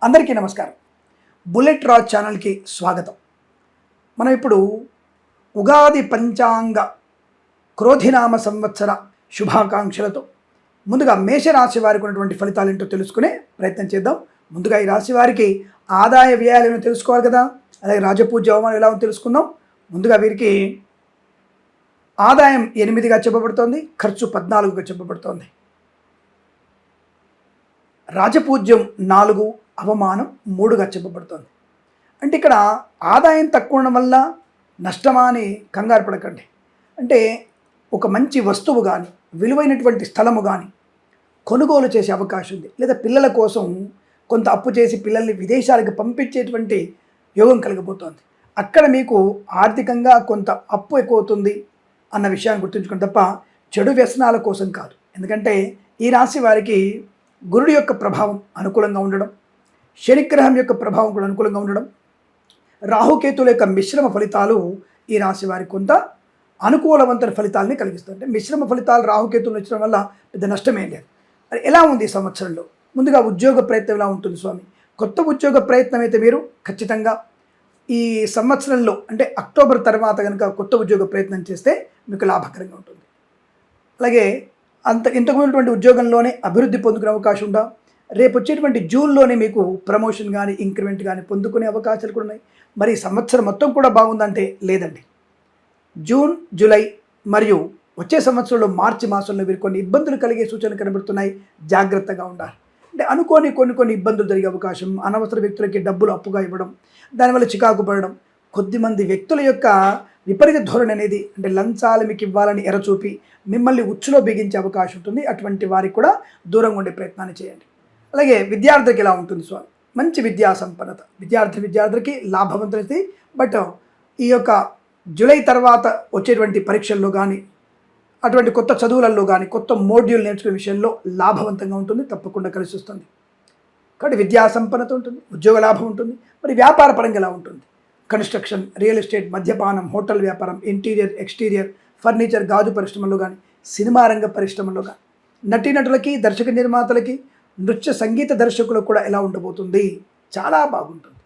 అందరికీ నమస్కారం. బుల్లెట్ రాజ్ ఛానల్కి స్వాగతం. మనం ఇప్పుడు ఉగాది పంచాంగ క్రోధినామ సంవత్సర శుభాకాంక్షలతో ముందుగా మేషరాశి వారికి ఉన్నటువంటి ఫలితాలు ఏంటో తెలుసుకునే ప్రయత్నం చేద్దాం. ముందుగా ఈ రాశి వారికి ఆదాయ వ్యయాలు ఏమో తెలుసుకోవాలి కదా, అలాగే రాజపూజ్య అవమానం ఎలా ఉందో తెలుసుకుందాం. ముందుగా వీరికి ఆదాయం 8గా చెప్పబడుతోంది, ఖర్చు 14గా చెప్పబడుతోంది. రాజపూజ్యం 4, అవమానం 3గా చెప్పబడుతోంది. అంటే ఇక్కడ ఆదాయం తక్కువ ఉండడం వల్ల నష్టమా అని కంగారు పడకండి. అంటే ఒక మంచి వస్తువు కానీ విలువైనటువంటి స్థలము కానీ కొనుగోలు చేసే అవకాశం ఉంది, లేదా పిల్లల కోసం కొంత అప్పు చేసి పిల్లల్ని విదేశాలకు పంపించేటువంటి యోగం కలగబోతోంది. అక్కడ మీకు ఆర్థికంగా కొంత అప్పు ఎక్కువ అవుతుంది అన్న విషయాన్ని గుర్తుంచుకోండి తప్ప చెడు వ్యసనాల కోసం కాదు. ఎందుకంటే ఈ రాశి వారికి గురుడి యొక్క ప్రభావం అనుకూలంగా ఉండడం, శనిగ్రహం యొక్క ప్రభావం కూడా అనుకూలంగా ఉండడం, రాహుకేతుల యొక్క మిశ్రమ ఫలితాలు ఈ రాశి వారికి కొంత అనుకూలవంతమైన ఫలితాలని కలిగిస్తుంది. అంటే మిశ్రమ ఫలితాలు రాహుకేతులు వచ్చడం వల్ల పెద్ద నష్టమేం లేదు. మరి ఎలా ఉంది ఈ సంవత్సరంలో? ముందుగా ఉద్యోగ ప్రయత్నం ఎలా ఉంటుంది స్వామి? కొత్త ఉద్యోగ ప్రయత్నం అయితే మీరు ఖచ్చితంగా ఈ సంవత్సరంలో అంటే అక్టోబర్ తర్వాత కనుక కొత్త ఉద్యోగ ప్రయత్నం చేస్తే మీకు లాభకరంగా ఉంటుంది. అలాగే ఇంతకుముందు ఉద్యోగంలోనే అభివృద్ధి పొందుకునే అవకాశం ఉందా? రేపు వచ్చేటువంటి జూన్లోనే మీకు ప్రమోషన్ కానీ ఇంక్రిమెంట్ కానీ పొందుకునే అవకాశాలు కూడా ఉన్నాయి. మరి సంవత్సరం మొత్తం కూడా బాగుందంటే లేదండి. జూన్, జూలై మరియు వచ్చే సంవత్సరంలో మార్చి మాసంలో వీరు కొన్ని ఇబ్బందులు కలిగే సూచనలు కనబడుతున్నాయి. జాగ్రత్తగా ఉండాలి. అంటే అనుకోని కొన్ని ఇబ్బందులు జరిగే అవకాశం, అనవసర వ్యక్తులకి డబ్బులు అప్పుగా ఇవ్వడం, దానివల్ల చికాకు పడడం, కొద్దిమంది వ్యక్తుల యొక్క విపరీత ధోరణి అనేది అంటే లంచాలు మీకు ఇవ్వాలని ఎరచూపి మిమ్మల్ని ఉచ్చులో బిగించే అవకాశం ఉంటుంది. అటువంటి వారికి కూడా దూరంగా ఉండే ప్రయత్నాన్ని చేయండి. అలాగే విద్యార్థికి ఎలా ఉంటుంది స్వామి? మంచి విద్యా సంపన్నత, విద్యార్థులకి లాభవంతమైంది. బట్ ఈ యొక్క జూలై తర్వాత వచ్చేటువంటి పరీక్షల్లో కానీ అటువంటి కొత్త చదువులలో కానీ కొత్త మోడ్యూల్ నేర్చుకునే విషయంలో లాభవంతంగా ఉంటుంది, తప్పకుండా కలిసి వస్తుంది. కాబట్టి విద్యా సంపన్నత ఉంటుంది, ఉద్యోగ లాభం ఉంటుంది. మరి వ్యాపార పరంగా ఎలా ఉంటుంది? కన్స్ట్రక్షన్, రియల్ ఎస్టేట్, మద్యపానం, హోటల్ వ్యాపారం, ఇంటీరియర్, ఎక్స్టీరియర్, ఫర్నిచర్, గాజు పరిశ్రమలో కానీ సినిమా రంగ పరిశ్రమలో కానీ నటీనటులకి, దర్శక నిర్మాతలకి, నృత్య సంగీత దర్శకులకు కూడా ఎలా ఉండబోతుంది? చాలా బాగుంటుంది.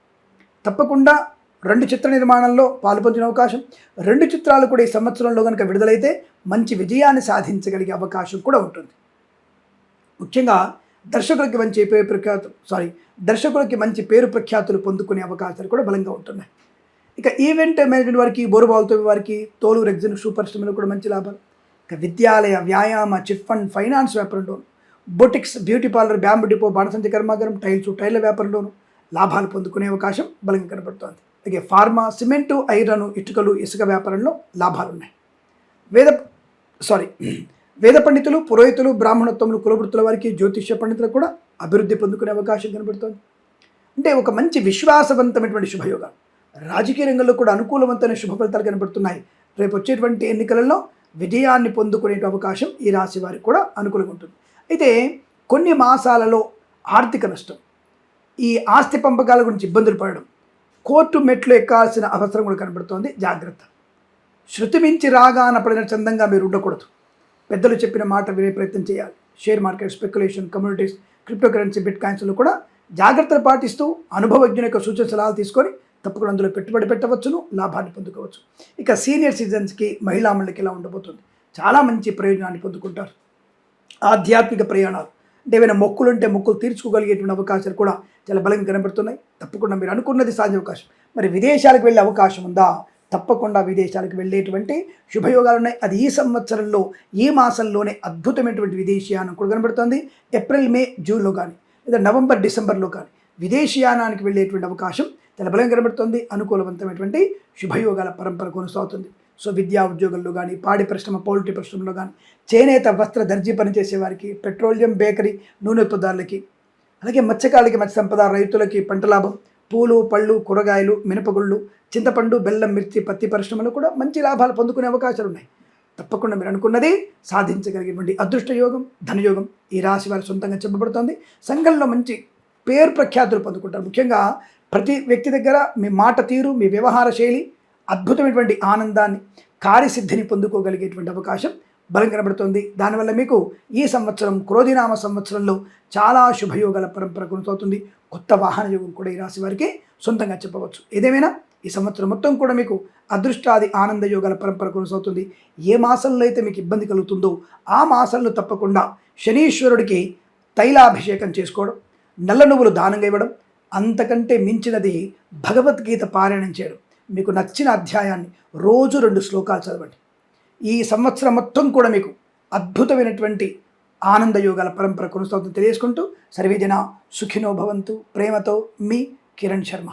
తప్పకుండా 2 చిత్ర నిర్మాణంలో పాల్పొందిన అవకాశం, 2 చిత్రాలు కూడా ఈ సంవత్సరంలో కనుక విడుదలైతే మంచి విజయాన్ని సాధించగలిగే అవకాశం కూడా ఉంటుంది. ముఖ్యంగా దర్శకులకి మంచి పేరు ప్రఖ్యాతులు పొందుకునే అవకాశాలు కూడా బలంగా ఉంటున్నాయి. ఇక ఈవెంట్ మేనేజ్మెంట్ వారికి, బోరుబావులతో వారికి, తోలు, రెగ్జిన్, షూ పరిశ్రమలో కూడా మంచి లాభాలు. ఇక విద్యాలయ, వ్యాయామ, చిట్ ఫండ్, ఫైనాన్స్ వ్యాపారంలోను, boutiques, beauty parlour, bamboo depot, బాణసంచి కర్మాగారం, టైర్ల వ్యాపారంలోను లాభాలు పొందుకునే అవకాశం బలంగా కనబడుతోంది. అలాగే ఫార్మా, సిమెంటు, ఐరన్, ఇటుకలు, ఇసుక వ్యాపారంలో లాభాలు ఉన్నాయి. వేద పండితులు, పురోహితులు, బ్రాహ్మణోత్తములు, కులవృత్తుల వారికి, జ్యోతిష్య పండితులకు కూడా అభివృద్ధి పొందుకునే అవకాశం కనబడుతోంది. అంటే ఒక మంచి విశ్వాసవంతమైనటువంటి శుభయోగాలు. రాజకీయ రంగంలో కూడా అనుకూలవంతమైన శుభ ఫలితాలు కనబడుతున్నాయి. రేపు వచ్చేటువంటి ఎన్నికలలో విజయాన్ని పొందుకునే అవకాశం ఈ రాశి వారికి కూడా అనుకూలంగా ఉంటుంది. అయితే కొన్ని మాసాలలో ఆర్థిక నష్టం, ఈ ఆస్తి పంపకాల గురించి ఇబ్బందులు పడడం, కోర్టు మెట్లు ఎక్కాల్సిన అవసరం కూడా కనబడుతోంది. జాగ్రత్త. శృతి మించి రాగాన పడిన చందంగా మీరు ఉండకూడదు. పెద్దలు చెప్పిన మాట వినే ప్రయత్నం చేయాలి. Share market, speculation, communities, crypto currency, బిట్ కాయిన్స్లో కూడా జాగ్రత్తలు పాటిస్తూ అనుభవజ్ఞుల యొక్క సూచన సలహాలు తీసుకొని తప్పకుండా అందులో పెట్టుబడి పెట్టవచ్చును, లాభాన్ని పొందుకోవచ్చు. ఇక సీనియర్ సిటిజన్స్కి, మహిళా మండలికి ఇలా ఉండబోతుంది. చాలా మంచి ప్రయోజనాన్ని పొందుకుంటారు. ఆధ్యాత్మిక ప్రయాణాలు అంటే ఏమైనా మొక్కులు ఉంటే మొక్కులు తీర్చుకోగలిగేటువంటి అవకాశాలు కూడా చాలా బలంగా కనబడుతున్నాయి. తప్పకుండా మీరు అనుకున్నది సాధ్య అవకాశం. మరి విదేశాలకు వెళ్ళే అవకాశం ఉందా? తప్పకుండా విదేశాలకు వెళ్ళేటువంటి శుభయోగాలు ఉన్నాయి. అది ఈ సంవత్సరంలో ఈ మాసంలోనే అద్భుతమైనటువంటి విదేశీయానం కూడా కనబడుతుంది. ఏప్రిల్, మే, జూన్లో కానీ లేదా నవంబర్, డిసెంబర్లో కానీ విదేశీయానానికి వెళ్ళేటువంటి అవకాశం చాలా బలంగా కనబడుతుంది. అనుకూలవంతమైనటువంటి శుభయోగాల పరంపర కొనసాగుతుంది. సో విద్యా ఉద్యోగంలో కానీ, పాడి పరిశ్రమ, పౌల్ట్రీ పరిశ్రమలో కానీ, చేనేత, వస్త్ర, దర్జీ పనిచేసే వారికి, పెట్రోలియం, బేకరీ, నూనె ఉత్పత్తుదారులకి, అలాగే మత్స్యకారులకి, మత్స్య సంపద రైతులకి పంట లాభం, పూలు, పళ్ళు, కూరగాయలు, మినపగుళ్ళు, చింతపండు, బెల్లం, మిర్చి, పత్తి పరిశ్రమలో కూడా మంచి లాభాలు పొందుకునే అవకాశాలు ఉన్నాయి. తప్పకుండా మీరు అనుకున్నది సాధించగలిగేటువంటి అదృష్ట యోగం, ధనయోగం ఈ రాశి వారి సొంతంగా చెప్పబడుతోంది. సంఘంలో మంచి పేరు ప్రఖ్యాతులు పొందుకుంటారు. ముఖ్యంగా ప్రతి వ్యక్తి దగ్గర మీ మాట తీరు, మీ వ్యవహార శైలి అద్భుతమైనటువంటి ఆనందాన్ని, కార్యసిద్ధిని పొందుకోగలిగేటువంటి అవకాశం బలం కనబడుతోంది. దానివల్ల మీకు ఈ సంవత్సరం క్రోధినామ సంవత్సరంలో చాలా శుభయోగాల పరంపర కొనసాగుతుంది. కొత్త వాహన యోగం కూడా ఈ రాశి వారికి సొంతంగా చెప్పవచ్చు. ఏదేమైనా ఈ సంవత్సరం మొత్తం కూడా మీకు అదృష్టాది ఆనంద యోగాల పరంపర కొనసాగుతుంది. ఏ మాసంలో అయితే మీకు ఇబ్బంది కలుగుతుందో ఆ మాసంలో తప్పకుండా శనీశ్వరుడికి తైలాభిషేకం చేసుకోవడం, నల్ల నువ్వులు దానంగా ఇవ్వడం, అంతకంటే మించినది భగవద్గీత పారాయణం చేయడం. మీకు నచ్చిన అధ్యాయాన్ని రోజు 2 శ్లోకాలు చదవండి. ఈ సంవత్సరం మొత్తం కూడా మీకు అద్భుతమైనటువంటి ఆనంద యోగాల పరంపర కొనసాగుతుంది తెలియజేసుకుంటూ సర్వేజన సుఖినో భవంతు. ప్రేమతో మీ కిరణ్ శర్మ.